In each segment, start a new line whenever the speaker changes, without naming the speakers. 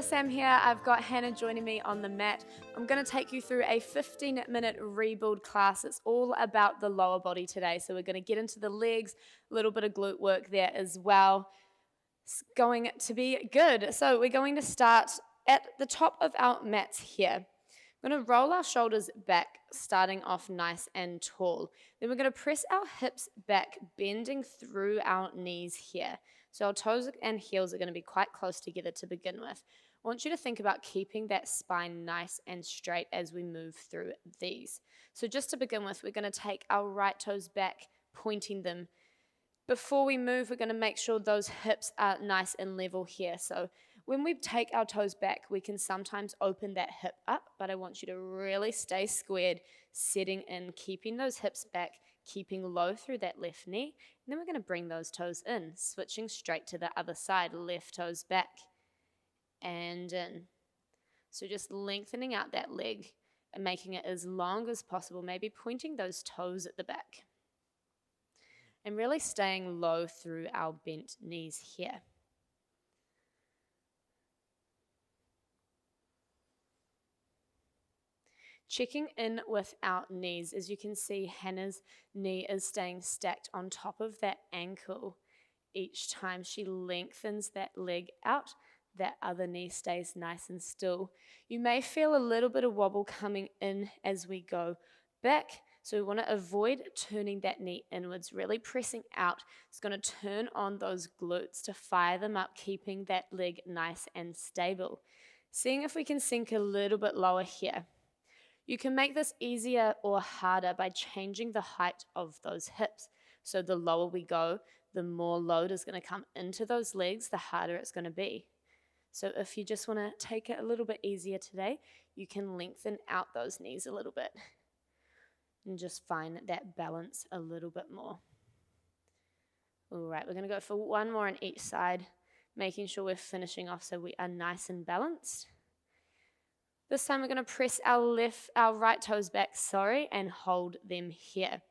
Sam here. I've got Hannah joining me on the mat. I'm going to take you through a 15-minute rebuild class. It's all about the lower body today. So we're going to get into the legs, a little bit of glute work there as well. It's going to be good. So we're going to start at the top of our mats here. We're going to roll our shoulders back, starting off nice and tall. Then we're going to press our hips back, bending through our knees here. So our toes and heels are going to be quite close together to begin with. I want you to think about keeping that spine nice and straight as we move through these. So just to begin with, we're going to take our right toes back, pointing them. Before we move, we're going to make sure those hips are nice and level here. So when we take our toes back, we can sometimes open that hip up, but I want you to really stay squared, setting in, keeping those hips back, keeping low through that left knee. And then we're going to bring those toes in, switching straight to the other side, left toes back and in. So just lengthening out that leg and making it as long as possible, maybe pointing those toes at the back. And really staying low through our bent knees here. Checking in with our knees. As you can see, Hannah's knee is staying stacked on top of that ankle. Each time she lengthens that leg out, that other knee stays nice and still. You may feel a little bit of wobble coming in as we go back. So we want to avoid turning that knee inwards, really pressing out. It's going to turn on those glutes to fire them up, keeping that leg nice and stable. Seeing if we can sink a little bit lower here. You can make this easier or harder by changing the height of those hips. So the lower we go, the more load is going to come into those legs, the harder it's going to be. So if you just want to take it a little bit easier today, you can lengthen out those knees a little bit and just find that balance a little bit more. All right, we're going to go for one more on each side, making sure we're finishing off so we are nice and balanced. This time we're going to press our right toes back, and hold them here.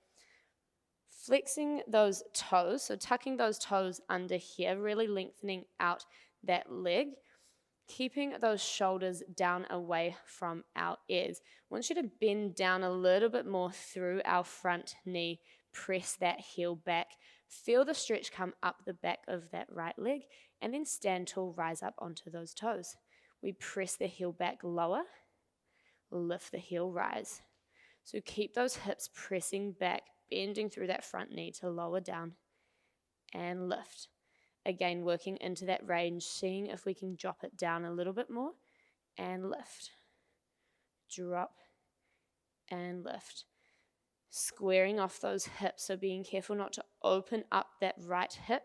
Flexing those toes, so tucking those toes under here, really lengthening out that leg, keeping those shoulders down away from our ears. I want you to bend down a little bit more through our front knee, press that heel back, feel the stretch come up the back of that right leg, and then stand tall, rise up onto those toes. We press the heel back lower, lift the heel, rise. So keep those hips pressing back, bending through that front knee to lower down and lift. Again, working into that range, seeing if we can drop it down a little bit more and lift. Drop and lift. Squaring off those hips, so being careful not to open up that right hip,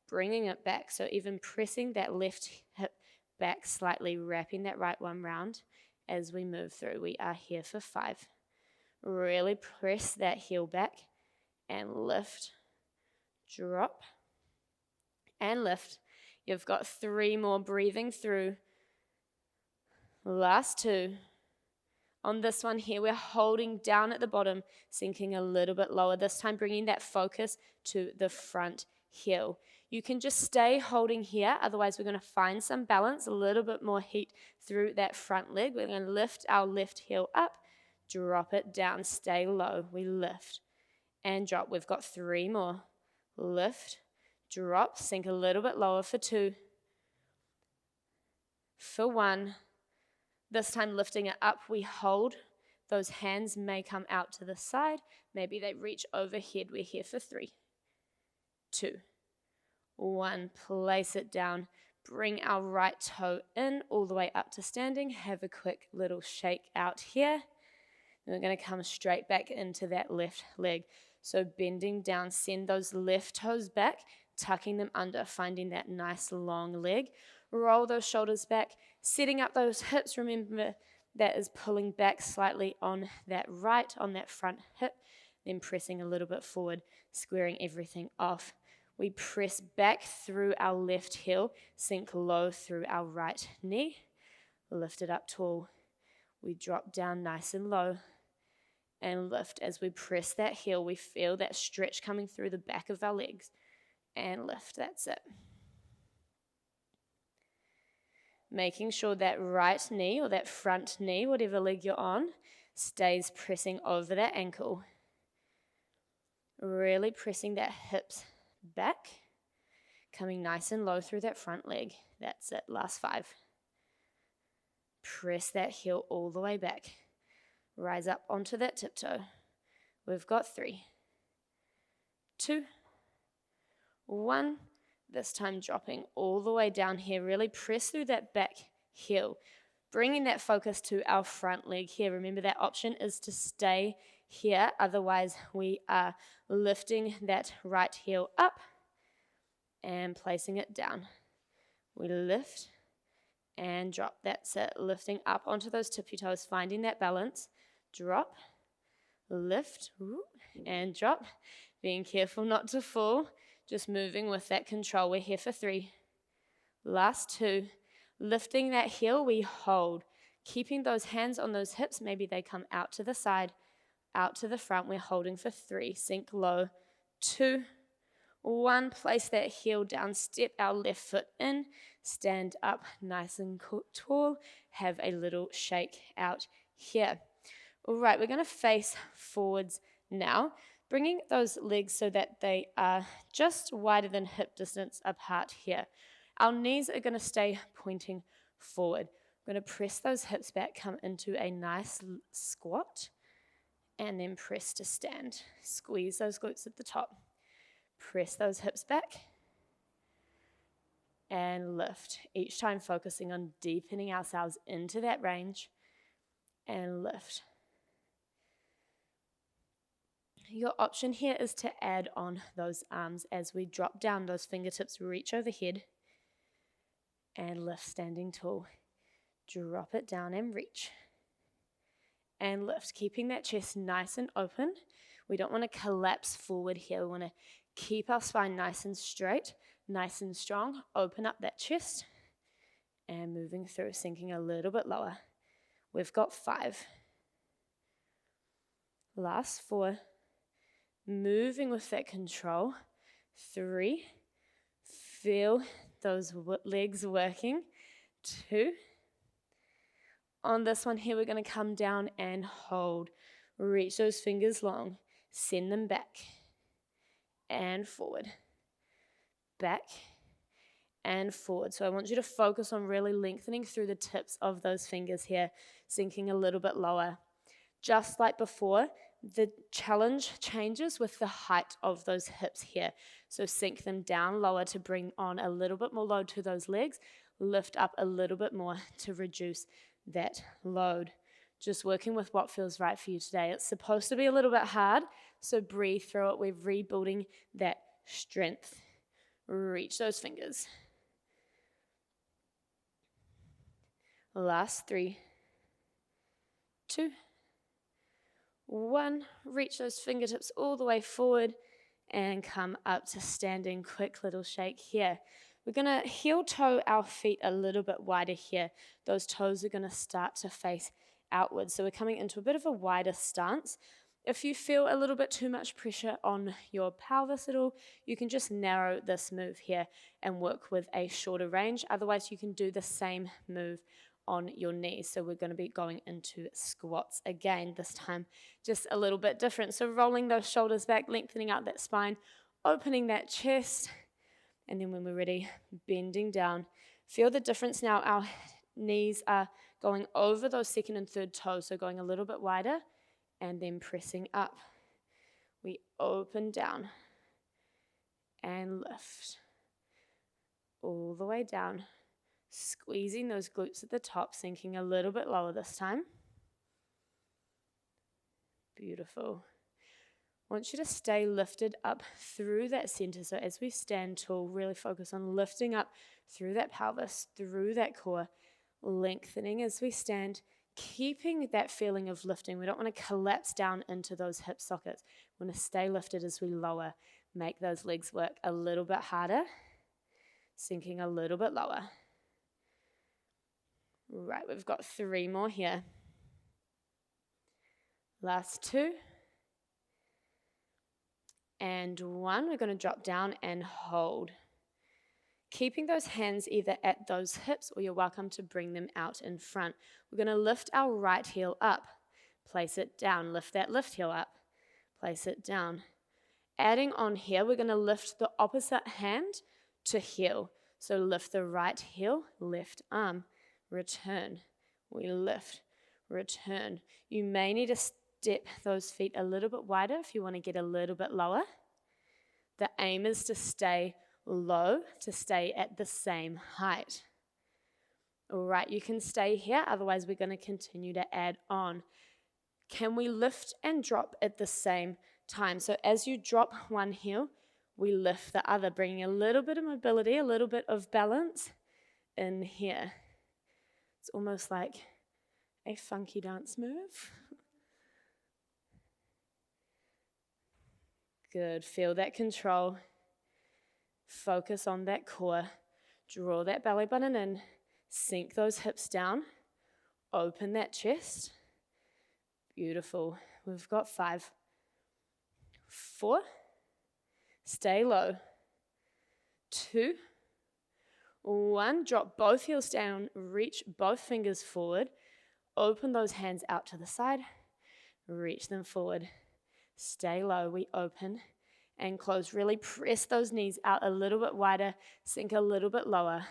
bringing it back. So even pressing that left hip back slightly, wrapping that right one round as we move through. We are here for 5. Really press that heel back and lift, drop, and lift. You've got 3 more, breathing through. Last 2. On this one here, we're holding down at the bottom, sinking a little bit lower. This time bringing that focus to the front heel. You can just stay holding here, otherwise we're going to find some balance, a little bit more heat through that front leg. We're going to lift our left heel up, drop it down, stay low. We lift and drop. We've got 3 more. Lift, drop, sink a little bit lower for 2. For 1. This time lifting it up, we hold. Those hands may come out to the side. Maybe they reach overhead. We're here for 3, 2, 1. Place it down. Bring our right toe in all the way up to standing. Have a quick little shake out here. And we're going to come straight back into that left leg. So bending down, send those left toes back, tucking them under, finding that nice long leg. Roll those shoulders back, setting up those hips. Remember, that is pulling back slightly on that right, on that front hip, then pressing a little bit forward, squaring everything off. We press back through our left heel, sink low through our right knee, lift it up tall. We drop down nice and low and lift. As we press that heel, we feel that stretch coming through the back of our legs and lift. That's it. making sure that right knee or that front knee, whatever leg you're on, stays pressing over that ankle. Really pressing that hips back, coming nice and low through that front leg. That's it, last 5. Press that heel all the way back. Rise up onto that tiptoe. We've got 3, 2, 1. This time dropping all the way down here. Really press through that back heel. Bringing that focus to our front leg here. Remember, that option is to stay here. Otherwise, we are lifting that right heel up and placing it down. We lift and drop. That's it. Lifting up onto those tippy toes, finding that balance. Drop, lift, and drop. Being careful not to fall. Just moving with that control. We're here for 3. Last 2. Lifting that heel, we hold. Keeping those hands on those hips. Maybe they come out to the side, out to the front. We're holding for 3. Sink low. 2, 1. Place that heel down. Step our left foot in. Stand up nice and tall. Have a little shake out here. All right, we're going to face forwards now. Bringing those legs so that they are just wider than hip distance apart here. Our knees are going to stay pointing forward. We're going to press those hips back, come into a nice squat, and then press to stand. Squeeze those glutes at the top. Press those hips back, and lift. Each time focusing on deepening ourselves into that range, and lift. Your option here is to add on those arms as we drop down. Those fingertips reach overhead and lift, standing tall. Drop it down and reach. And lift, keeping that chest nice and open. We don't want to collapse forward here. We want to keep our spine nice and straight, nice and strong. Open up that chest and moving through, sinking a little bit lower. We've got 5. Last 4. Moving with that control. 3. Feel those legs working. 2. On this one here, we're going to come down and hold. Reach those fingers long. Send them back and forward. Back and forward. So I want you to focus on really lengthening through the tips of those fingers here, sinking a little bit lower. Just like before, the challenge changes with the height of those hips here. So sink them down lower to bring on a little bit more load to those legs. Lift up a little bit more to reduce that load. Just working with what feels right for you today. It's supposed to be a little bit hard, so breathe through it. We're rebuilding that strength. Reach those fingers. Last 3, 2, 1. Reach those fingertips all the way forward and come up to standing. Quick little shake here. We're going to heel toe our feet a little bit wider here. Those toes are going to start to face outwards. So we're coming into a bit of a wider stance. If you feel a little bit too much pressure on your pelvis at all, you can just narrow this move here and work with a shorter range. Otherwise, you can do the same move on your knees. So we're going to be going into squats again, this time just a little bit different. So rolling those shoulders back, lengthening out that spine, opening that chest, and then when we're ready, bending down. Feel the difference now. Our knees are going over those second and third toes, so going a little bit wider and then pressing up. We open down and lift all the way down. Squeezing those glutes at the top, sinking a little bit lower this time. Beautiful. I want you to stay lifted up through that center. So as we stand tall, really focus on lifting up through that pelvis, through that core, lengthening as we stand, keeping that feeling of lifting. We don't want to collapse down into those hip sockets. We want to stay lifted as we lower. Make those legs work a little bit harder, sinking a little bit lower. Right, we've got 3 more here. Last 2. And 1. We're going to drop down and hold. Keeping those hands either at those hips or you're welcome to bring them out in front. We're going to lift our right heel up, place it down, lift that left heel up, place it down. Adding on here, we're going to lift the opposite hand to heel. So lift the right heel, left arm, return. We lift, return. You may need to step those feet a little bit wider if you want to get a little bit lower. The aim is to stay low, to stay at the same height. All right, you can stay here, otherwise we're going to continue to add on. Can we lift and drop at the same time? So as you drop one heel, we lift the other, bringing a little bit of mobility, a little bit of balance in here. It's almost like a funky dance move. Good, feel that control. Focus on that core. Draw that belly button in. Sink those hips down. Open that chest. Beautiful. We've got 5, 4. Stay low. 2, 1. Drop both heels down. Reach both fingers forward. Open those hands out to the side. Reach them forward. Stay low. We open and close. Really press those knees out a little bit wider. Sink a little bit lower.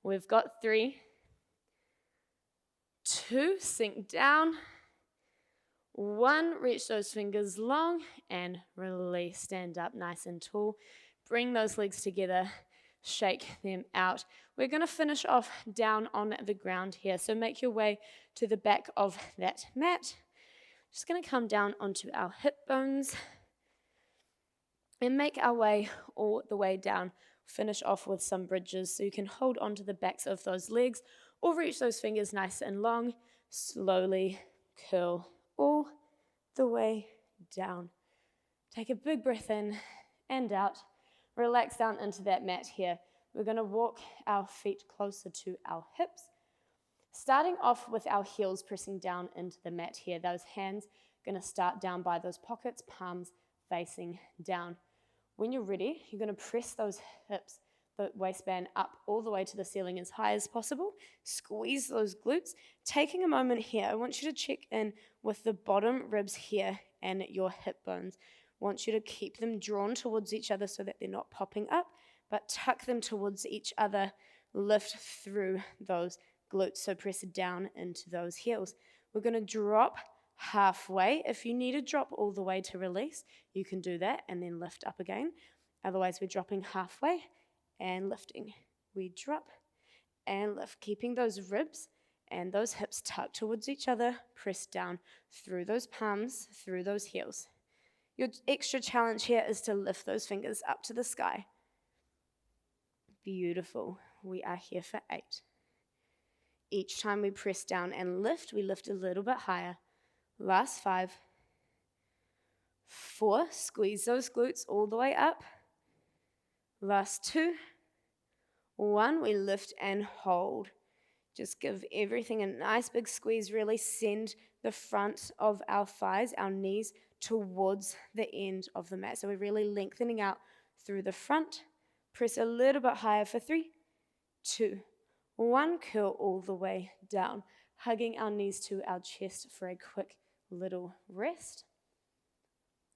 We've got 3, 2. Sink down. 1. Reach those fingers long and release. Stand up nice and tall. Bring those legs together. Shake them out. We're going to finish off down on the ground here. So make your way to the back of that mat. Just going to come down onto our hip bones and make our way all the way down. Finish off with some bridges so you can hold onto the backs of those legs or reach those fingers nice and long. Slowly curl all the way down. Take a big breath in and out. Relax down into that mat here. We're going to walk our feet closer to our hips. Starting off with our heels pressing down into the mat here. Those hands are going to start down by those pockets, palms facing down. When you're ready, you're going to press those hips, the waistband up all the way to the ceiling as high as possible. Squeeze those glutes. Taking a moment here, I want you to check in with the bottom ribs here and your hip bones. I want you to keep them drawn towards each other so that they're not popping up, but tuck them towards each other. Lift through those glutes, so press down into those heels. We're going to drop halfway. If you need to drop all the way to release, you can do that and then lift up again. Otherwise, we're dropping halfway and lifting. We drop and lift, keeping those ribs and those hips tucked towards each other. Press down through those palms, through those heels. Your extra challenge here is to lift those fingers up to the sky. Beautiful. We are here for 8. Each time we press down and lift, we lift a little bit higher. Last 5, 4, squeeze those glutes all the way up. Last 2, 1, we lift and hold. Just give everything a nice big squeeze. Really send the front of our thighs, our knees, towards the end of the mat. So we're really lengthening out through the front. Press a little bit higher for 3, 2, 1, curl all the way down, hugging our knees to our chest for a quick little rest.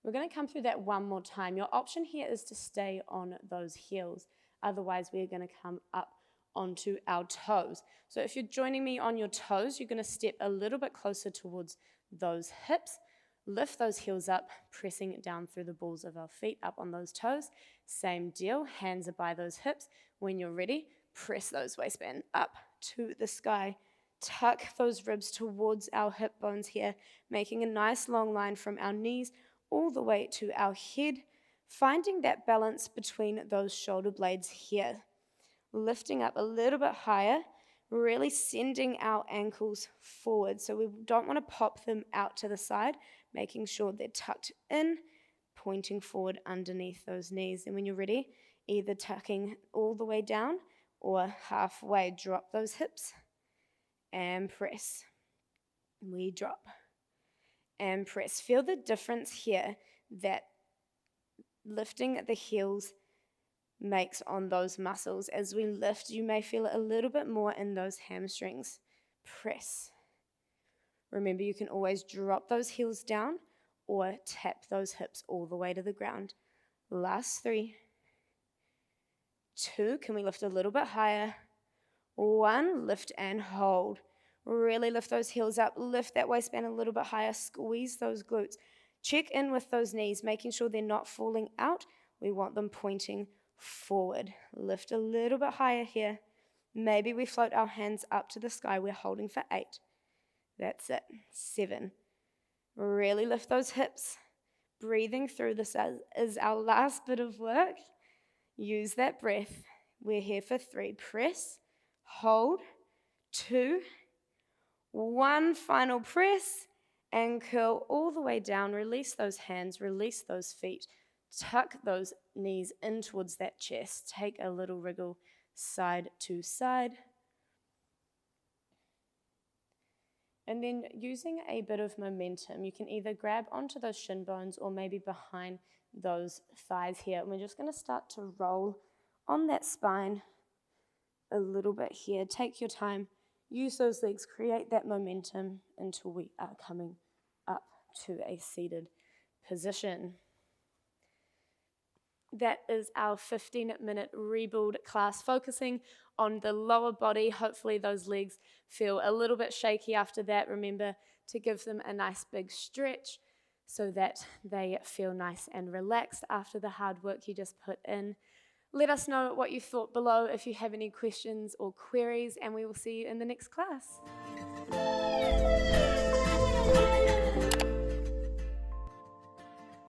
We're going to come through that one more time. Your option here is to stay on those heels. Otherwise, we're going to come up onto our toes. So if you're joining me on your toes, you're going to step a little bit closer towards those hips. Lift those heels up, pressing down through the balls of our feet up on those toes. Same deal, hands are by those hips. When you're ready, press those waistband up to the sky. Tuck those ribs towards our hip bones here, making a nice long line from our knees all the way to our head, finding that balance between those shoulder blades here. Lifting up a little bit higher, really sending our ankles forward. So we don't want to pop them out to the side, making sure they're tucked in, pointing forward underneath those knees. And when you're ready, either tucking all the way down or halfway, drop those hips and press. We drop and press. Feel the difference here that lifting the heels makes on those muscles. As we lift, you may feel it a little bit more in those hamstrings. Press. Remember, you can always drop those heels down or tap those hips all the way to the ground. Last 3, 2, can we lift a little bit higher? 1, lift and hold. Really lift those heels up, lift that waistband a little bit higher, squeeze those glutes. Check in with those knees, making sure they're not falling out. We want them pointing forward. Lift a little bit higher here. Maybe we float our hands up to the sky. We're holding for 8. That's it. 7. Really lift those hips. Breathing through this is our last bit of work. Use that breath. We're here for 3. Press, hold, 2, 1 final press, and curl all the way down. Release those hands, release those feet. Tuck those knees in towards that chest. Take a little wriggle side to side. And then using a bit of momentum, you can either grab onto those shin bones or maybe behind those thighs here. And we're just going to start to roll on that spine a little bit here. Take your time. Use those legs. Create that momentum until we are coming up to a seated position. That is our 15-minute rebuild class, focusing on the lower body. Hopefully those legs feel a little bit shaky after that. Remember to give them a nice big stretch so that they feel nice and relaxed after the hard work you just put in. Let us know what you thought below if you have any questions or queries, and we will see you in the next class.